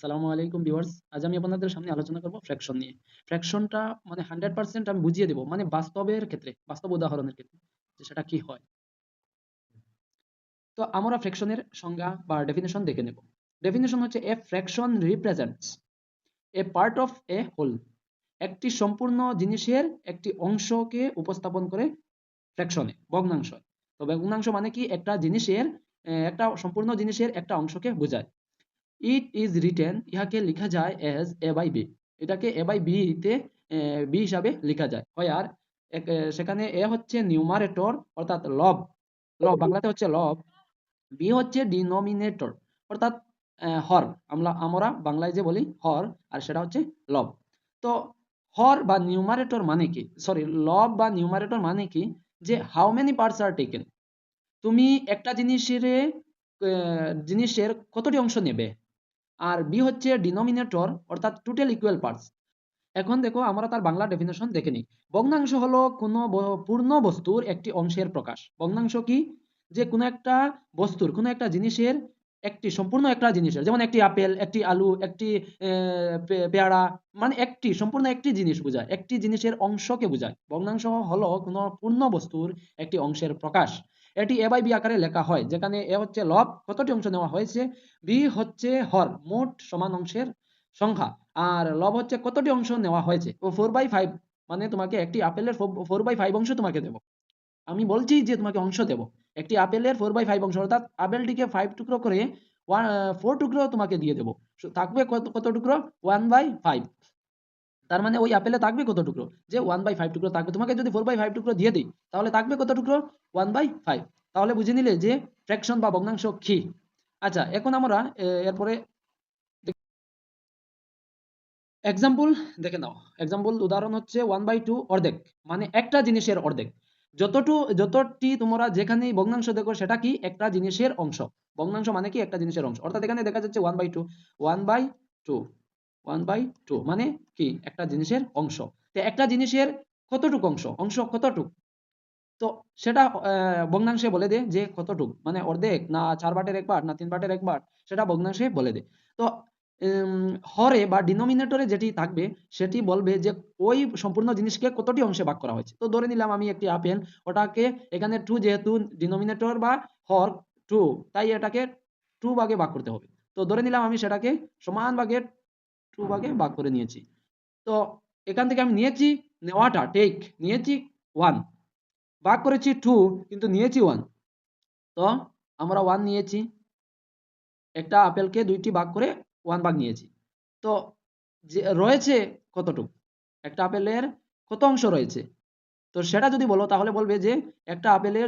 আসসালামু আলাইকুম ভিউয়ার্স। আজ আমি আপনাদের সামনে আলোচনা করব ফ্র্যাকশন নিয়ে। ফ্র্যাকশনটা মানে 100% আমি বুঝিয়ে দেব। মানে বাস্তবের ক্ষেত্রে, বাস্তব উদাহরণের ক্ষেত্রে যে সেটা কি হয়। তো আমরা ফ্র্যাকশনের সংজ্ঞা বা ডেফিনিশন দেখে নেব। ডেফিনিশন হচ্ছে a fraction represents a part of a whole. একটি সম্পূর্ণ জিনিসের একটি অংশকে উপস্থাপন করে ফ্র্যাকশনে, ভগ্নাংশ। তো ভগ্নাংশ মানে কি একটা জিনিসের একটা সম্পূর্ণ জিনিসের একটা অংশকে বোঝায়। ইট ইজ রিটেন, ইহাকে লেখা যায় এজ এ বাই বি। এটাকে এ বাই বি তে বি হিসাবে লেখা যায় হয়। আর সেখানে এ হচ্ছে নিউমারেটর অর্থাৎ লব, লব বাংলাতে হচ্ছে লব। বি হচ্ছে ডিনোমিনেটর অর্থাৎ হর, আমরা বাংলায় যে বলি হর, আর সেটা হচ্ছে লব। তো হর বা নিউমারেটর মানে কি, সরি লব বা নিউমারেটর মানে কি, যে how many parts are taken. তুমি একটা জিনিসের কতটি অংশ নেবে। আর বি হচ্ছে ডিনোমিনেটর অর্থাৎ টোটাল ইকুয়াল পার্টস। এখন দেখো আমরা তার বাংলা ডেফিনেশন দেখে নিই। ভগ্নাংশ হলো কোনো পূর্ণ বস্তুর একটি অংশের প্রকাশ। ভগ্নাংশ কি, যে কোনো একটা বস্তুর, কোনো একটা জিনিসের একটি সম্পূর্ণ একটা জিনিসের, যেমন একটি আপেল, একটি আলু, একটি পেয়ারা, মানে একটি সম্পূর্ণ একটি জিনিস বোঝায়, একটি জিনিসের অংশকে বোঝায়। ভগ্নাংশ হলো কোনো পূর্ণ বস্তুর একটি অংশের প্রকাশ। এটি এ বাই বি আকারে লেখা হয়, যেখানে এ হচ্ছে লব, কতটি অংশ নেওয়া হয়েছে, বি হচ্ছে হর, মোট সমান অংশের সংখ্যা, আর লব হচ্ছে কতটি অংশ নেওয়া হয়েছে। ও 4/5, মানে তোমাকে একটি আপেলের 4/5 অংশ তোমাকে দেব। আমি বলছি যে তোমাকে অংশ দেব, একটি আপেলের 4/5 অংশ, অর্থাৎ আপেলটিকে 5 টুকরো করে 4 টুকরো তোমাকে দিয়ে দেবো। থাকবে কত কত টুকরো, 1/5। তার মানে ওই আপেলে থাকবে কত টুকরো, যে 1/5 টুকরো থাকবে। তোমাকে যদি 4/5 টুকরো দিয়ে দিই, তাহলে থাকবে কত টুকরো, 1/5। তাহলে বুঝে নিলে যে ফ্র্যাকশন বা ভগ্নাংশ কি। আচ্ছা, এখন আমরা এরপরে এক্সাম্পল দেখে নাও। এক্সাম্পল উদাহরণ হচ্ছে 1/2 অর্ধেক, মানে একটা জিনিসের অর্ধেক। যতটি তোমরা যেখানেই ভগ্নাংশ দেখো সেটা কি, একটা জিনিসের অংশ। ভগ্নাংশ মানে কি, একটা জিনিসের অংশ। অর্থাৎ এখানে দেখা যাচ্ছে 1/2, 1/2, 1/2 মানে কি, একটা জিনিসের অংশ। তো একটা জিনিসের কতটুক অংশ, অংশ কতটুক, তো সেটা ভগ্নাংশে বলে দে যে কতটুক, মানে অর্ধেক না 4/1 না 3/1, সেটা ভগ্নাংশে বলে দে। তো হরে বা ডিনোমিনেটরে যেটি থাকবে সেটি বলবে যে ওই সম্পূর্ণ জিনিসকে কতটি অংশে ভাগ করা হয়েছে। তো ধরে নিলাম আমি একটি আপেল, ওটাকে এখানে 2, যেহেতু ডিনোমিনেটর বা হর 2, তাই এটাকে 2 ভাগে ভাগ করতে হবে। তো ধরে নিলাম আমি সেটাকে সমান ভাগে 2 ভাগে ভাগ করে নিয়েছি। তো এখান থেকে আমি নিয়েছি, নেওয়াটা টেক, নিয়েছি 1, ভাগ করেছি 2, কিন্তু নিয়েছি 1। তো আমরা 1 নিয়েছি, একটা আপেলকে 2টি ভাগ করে 1 ভাগ নিয়েছি। তো যে রয়েছে কতটুক, একটা আপেলের কত অংশ রয়েছে, তো সেটা যদি বলো তাহলে বলবে যে একটা আপেলের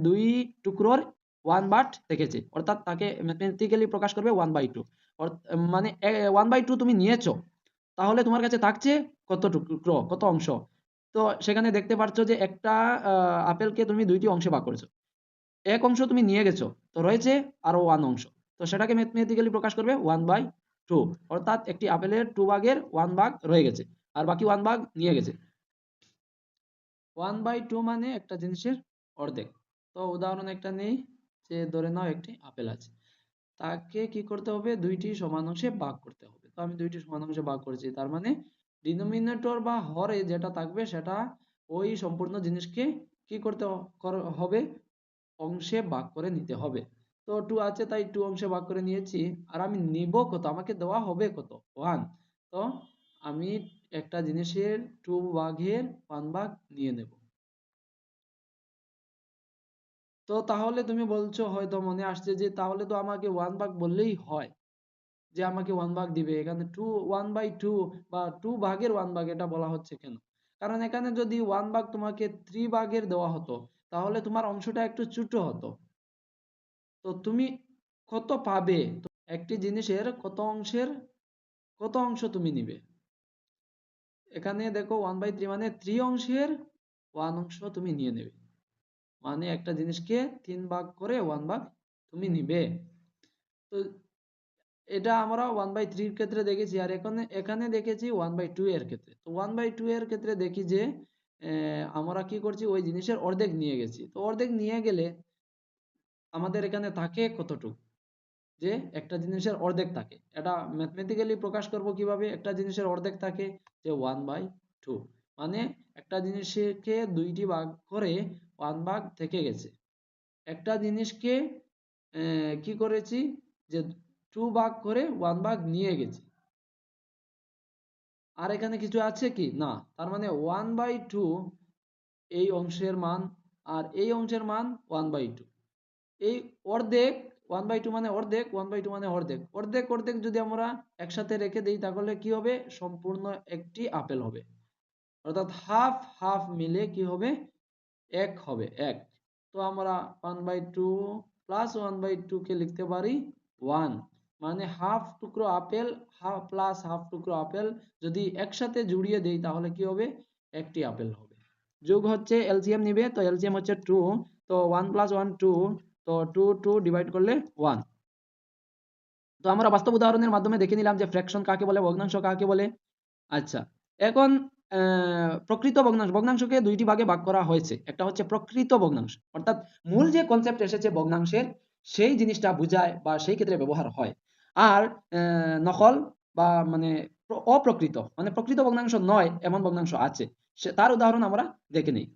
2 টুকরোর 1/2 থেকেছে, অর্থাৎ তাকে ম্যাথমেটিক্যালি প্রকাশ করবে 1/2। মানে 1/2 তুমি নিয়েছো, তাহলে তোমার কাছে থাকছে কত টুকরো, কত অংশ। তো সেখানে দেখতে পাচ্ছ যে একটা আপেলকে তুমি 2টি অংশে ভাগ করেছো, এক অংশ তুমি নিয়ে গেছো, তো রয়েছে আরো 1 অংশ। তো সেটাকে ম্যাথমেটিক্যালি প্রকাশ করবে 1/2, অর্থাৎ একটি আপেলের 2 ভাগের 1 ভাগ রয়ে গেছে, আর বাকি 1 ভাগ নিয়ে গেছে। 1/2 মানে একটা জিনিসের অর্ধেক। তো উদাহরণ একটা নেই, যে ধরে নাও একটি আপেল আছে, তাকে কি করতে হবে, 2টি সমান অংশে ভাগ করতে হবে। তো আমি 2টি সমান অংশে ভাগ করেছি, তার মানে ডিনোমিনেটর বা হরে যেটা থাকবে সেটা ওই সম্পূর্ণ জিনিসকে কি করতে হবে, অংশে ভাগ করে নিতে হবে। তো 2 আছে তাই 2 অংশে ভাগ করে নিয়েছি। আর আমি নিব কত, আমাকে দেওয়া হবে কত, 1। তো আমি একটা জিনিসের 2 ভাগের 1 ভাগ নিয়ে নেব। তো তাহলে তুমি বলছো, হয়তো মনে আসছে যে তাহলে তো আমাকে 1 ভাগ বললেই হয়, যে আমাকে 1 ভাগ দিবে। এখানে 1/2 বা 2 ভাগের 1 ভাগ এটা বলা হচ্ছে কেন? কারণ এখানে যদি 1 ভাগ তোমাকে 3 ভাগের দেওয়া হতো, তাহলে তোমার অংশটা একটু ছোট হতো। তো তুমি কত পাবে, তো একটি জিনিসের কত অংশ তুমি নিবে। এখানে দেখো 1/3 মানে 3 অংশের 1 অংশ তুমি নিয়ে নেবে, মানে একটা জিনিসকে 3 ভাগ করে 1 ভাগ তুমি নিবে। তো এটা আমরা 1/3 এর ক্ষেত্রে দেখেছি, আর এখানে এখানে দেখেছি 1/2 এর ক্ষেত্রে। তো 1/2 এর ক্ষেত্রে দেখি যে আমরা কি করছি, ওই জিনিসের অর্ধেক নিয়ে গেছি। তো অর্ধেক নিয়ে গেলে আমাদের এখানে থাকে কতটুকু, যে একটা জিনিসের অর্ধেক থাকে। এটা ম্যাথমেটিক্যালি প্রকাশ করব কিভাবে? একটা জিনিসের অর্ধেক থাকে যে 1/2, মানে একটা জিনিসকে দুইটি ভাগ করে 1 ভাগ থেকে গেছে। একটা জিনিসকে কি করেছি যে 2 ভাগ করে 1 ভাগ নিয়ে গেছি। আর এখানে কিছু আছে কি না, তার মানে 1/2 এই অংশের মান আর এই অংশের মান 1/2। এই অর্ধেক 1/2 মানে অর্ধেক, 1/2 মানে অর্ধেক, অর্ধেক অর্ধেক যদি আমরা একসাথে রেখে দিই তাহলে কি হবে? সম্পূর্ণ একটি আপেল হবে। অর্থাৎ হাফ হাফ মিলে কি হবে? এক হবে, এক। তো আমরা 1/2 প্লাস 1/2 কে লিখতে পারি 1, মানে হাফ টুকরো আপেল হাফ প্লাস হাফ টুকরো আপেল যদি একসাথে জুড়িয়ে দেই তাহলে কি হবে? একটি আপেল হবে। যোগ হচ্ছে এলসিএম নিবে, তো এলসিএম হচ্ছে 2, তো 1 + 1 2, তো 2 2 ডিভাইড করলে 1। তো আমরা বাস্তব উদাহরণের মাধ্যমে দেখে নিলাম যে ফ্র্যাকশন কাকে বলে, ভগ্নাংশ কাকে বলে। আচ্ছা, এখন প্রকৃত ভগ্নাংশ, ভগ্নাংশকে দুইটি ভাগে ভাগ করা হয়েছে। একটা হচ্ছে প্রকৃত ভগ্নাংশ, অর্থাৎ মূল যে কনসেপ্ট এসেছে ভগ্নাংশের সেই জিনিসটা বোঝায় বা সেই ক্ষেত্রে ব্যবহার হয়। আর নকল বা মানে অপ্রকৃত, মানে প্রকৃত ভগ্নাংশ নয় এমন ভগ্নাংশ আছে, তার উদাহরণ আমরা দেখে নিই।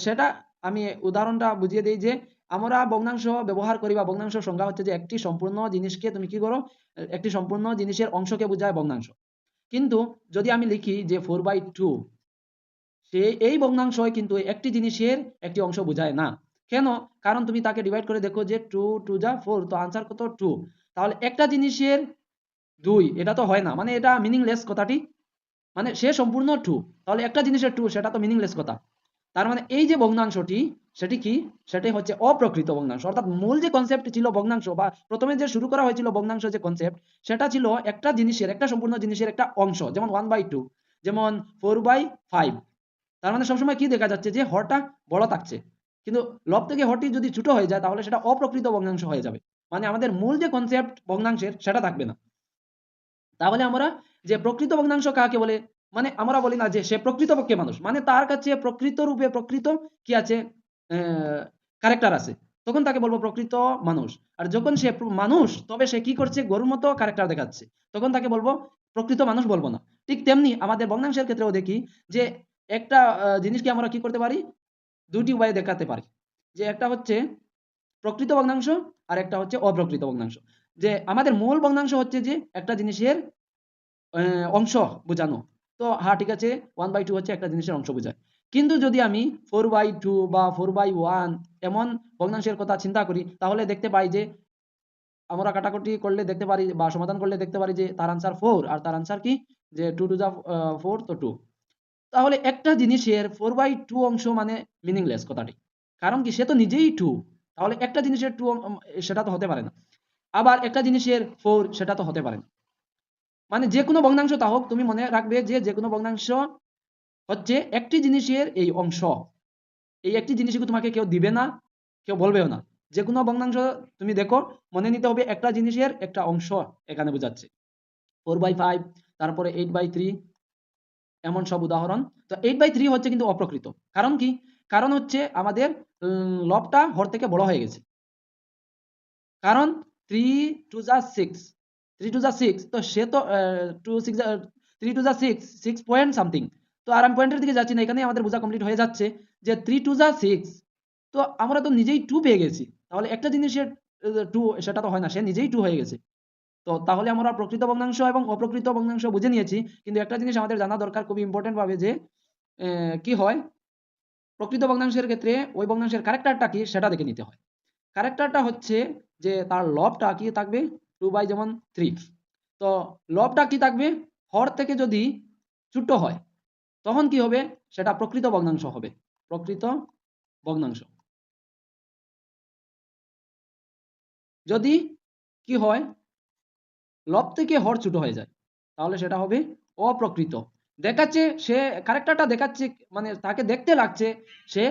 সেটা আমি উদাহরণটা বুঝিয়ে দিই যে আমরা ভগ্নাংশ ব্যবহার করি বা ভগ্নাংশ সংজ্ঞা হচ্ছে যে একটি সম্পূর্ণ জিনিসকে তুমি কি করো, একটি সম্পূর্ণ জিনিসের অংশকে বোঝায় ভগ্নাংশ। কিন্তু যদি আমি লিখি যে 4/2, সে এই ভগ্নাংশ কিন্তু একটি জিনিসের একটি অংশ বোঝায় না। কেন? কারণ তুমি তাকে ডিভাইড করে দেখো যে 2 2 যা 4, তো আনসার কত? 2। তাহলে একটা জিনিসের 2 এটা তো হয় না, মানে এটা মিনিংলেস কথাটি, মানে সে সম্পূর্ণ 2, তাহলে একটা জিনিসের 2 সেটা তো মিনিংলেস কথা। তার মানে এই যে ভগ্নাংশটি সেটি কি? সেটাই হচ্ছে অপ্রকৃত ভগ্নাংশ। অর্থাৎ মূল যে কনসেপ্ট ছিল ভগ্নাংশ বা প্রথমে যে শুরু করা হয়েছিল ভগ্নাংশ যে কনসেপ্ট, সেটা ছিল একটা জিনিসের, একটা সম্পূর্ণ জিনিসের একটা অংশ, যেমন 1/2, যেমন 4/5। তার মানে সবসময় কি দেখা যাচ্ছে যে হরটা বড় থাকছে, কিন্তু লব থেকে হরটি যদি ছোট হয়ে যায় তাহলে সেটা অপ্রকৃত ভগ্নাংশ হয়ে যাবে, মানে আমাদের মূল যে কনসেপ্ট ভগ্নাংশের সেটা থাকবে না। তাহলে আমরা যে প্রকৃত ভগ্নাংশ কাকে বলে, মানে আমরা বলি না যে সে প্রকৃতপক্ষে মানুষ, মানে তার কাছে প্রকৃত রূপে প্রকৃত কি আছে, ক্যারেক্টার আছে, তখন তাকে বলবো প্রকৃত মানুষ। আর যখন সে মানুষ তবে সে কি করছে, গরুর মতো ক্যারেক্টার দেখাচ্ছে, তখন তাকে বলবো প্রকৃত মানুষ বলবো না। ঠিক তেমনি আমাদের ভগ্নাংশের ক্ষেত্রেও দেখি যে একটা জিনিসকে আমরা কি করতে পারি, দুটি উপায়ে দেখাতে পারি। যে একটা হচ্ছে প্রকৃত ভগ্নাংশ আর একটা হচ্ছে অপ্রকৃত ভগ্নাংশ। যে আমাদের মূল ভগ্নাংশ হচ্ছে যে একটা জিনিসের অংশ বোঝানো। তো হ্যাঁ ঠিক আছে, 1/2 হচ্ছে একটা জিনিসের অংশ বোঝায়। কিন্তু যদি আমি 4/2 বা 4/1 এমন ভগ্নাংশের কথা চিন্তা করি তাহলে দেখতে পাই যে আমরা কাটাকুটি করলে দেখতে পারি বা সমাধান করলে দেখতে পারি যে তার আনসার 4 আর তার আনসার কি, যে 2 টু দা 4, তো 2। তাহলে একটা জিনিসের 4/2 অংশ মানে মিনিংলেস কথাটি, কারণ কি সে তো নিজেই 2, তাহলে একটা জিনিসের 2 সেটা তো হতে পারে না। আবার একটা জিনিসের 4 সেটা তো হতে পারে না। মানে যে কোনো ভগ্নাংশ তা হোক, তুমি মনে রাখবে যে যে কোনো ভগ্নাংশ হচ্ছে একটি জিনিসের এই অংশ। এই একটি জিনিসকে তোমাকে কেউ দিবে না, কেউ বলবেও না। যে কোনো ভগ্নাংশ তুমি দেখো, মনে নিতে হবে একটা জিনিসের একটা অংশ এখানে বোঝাচ্ছে। 4/5, তারপরে 8/3, এমন সব উদাহরণ। তো 8/3 হচ্ছে কিন্তু অপ্রকৃত। কারণ কি? কারণ হচ্ছে আমাদের লবটা হর থেকে বড় হয়ে গেছে। কারণ 3 2 যা 6, 3 2 যা 6, তো সে তো 2 6 3 2 যা 6, 6 পয়েন্ট সামথিং। তো আর আমি পয়েন্টের দিকে যাচ্ছি না, এখানেই আমাদের বোঝা কমপ্লিট হয়ে যাচ্ছে যে 3 2 যা 6, তো আমরা তো নিজেই 2 পেয়ে গেছি। তাহলে একটা জিনিসের 2 সেটা তো হয় না, সে নিজেই 2 হয়ে গেছে। তো তাহলে আমরা প্রকৃত ভগ্নাংশ এবং অপ্রকৃত ভগ্নাংশ বুঝে নিয়েছি। কিন্তু একটা জিনিস আমাদের জানা দরকার খুবই ইম্পর্টেন্ট ভাবে, যে কি হয় প্রকৃত ভগ্নাংশের ক্ষেত্রে ওই ভগ্নাংশের ক্যারেক্টারটা কি সেটা দেখে নিতে হয়। ক্যারেক্টারটা হচ্ছে যে তার লবটা কি থাকবে, 2 যেমন 3। তো লবটা কি থাকবে, হর থেকে যদি ছোট হয় তখন কি হবে, সেটা প্রকৃত ভগ্নাংশ হবে, প্রকৃত ভগ্নাংশ। যদি কি হয়, লব থেকে হর ছোট হয়ে যায় তাহলে সেটা হবে অপ্রকৃত। দেখাচ্ছে সে ক্যারেক্টারটা দেখাচ্ছে, মানে তাকে দেখতে লাগছে সে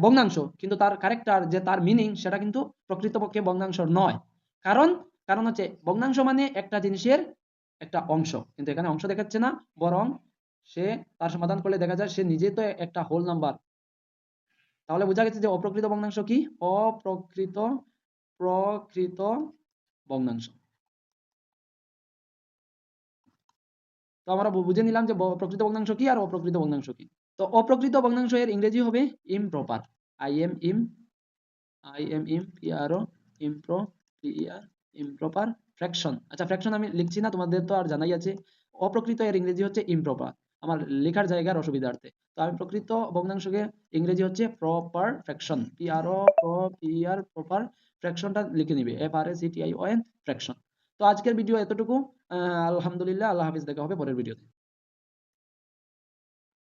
ভগ্নাংশ, কিন্তু তার ক্যারেক্টার যে তার মিনিং সেটা কিন্তু প্রকৃতপক্ষে ভগ্নাংশ নয়। কারণ কারণ হচ্ছে ভগ্নাংশ মানে একটা জিনিসের একটা অংশ, কিন্তু এখানে অংশ দেখাচ্ছে না, বরং সে তার সমাধান করলে দেখা যায় সে নিজে তো একটা হোল নাম্বার। তাহলে বোঝা গেছে যে অপ্রকৃত ভগ্নাংশ কি, অপ্রকৃত প্রকৃত ভগ্নাংশ। তো আমরা বুঝে নিলাম যে প্রকৃত ভগ্নাংশ কি আর অপ্রকৃত ভগ্নাংশ কি। তো অপ্রকৃত ভগ্নাংশ এর ইংরেজি হবে ইমপ্রপার। IMPRO, improper fraction. আচ্ছা, ফ্র্যাকশন আমি লিখছি না, তোমাদের তো আর জানাই আছে। অপ্রকৃত এর ইংরেজি হচ্ছে ইমপ্রপার, আমার লেখার জায়গার অসুবিধার্থে। তো আমি প্রকৃত ভগ্নাংশকে ইংরেজি হচ্ছে প্রপার ফ্র্যাকশন, প্রপার ফ্র্যাকশনটা লিখে নিবে, FRACTION ফ্র্যাকশন। তো আজকের ভিডিও এতটুকু। আলহামদুলিল্লাহ, আল্লাহ হাফিজ, দেখা হবে পরের ভিডিওতে।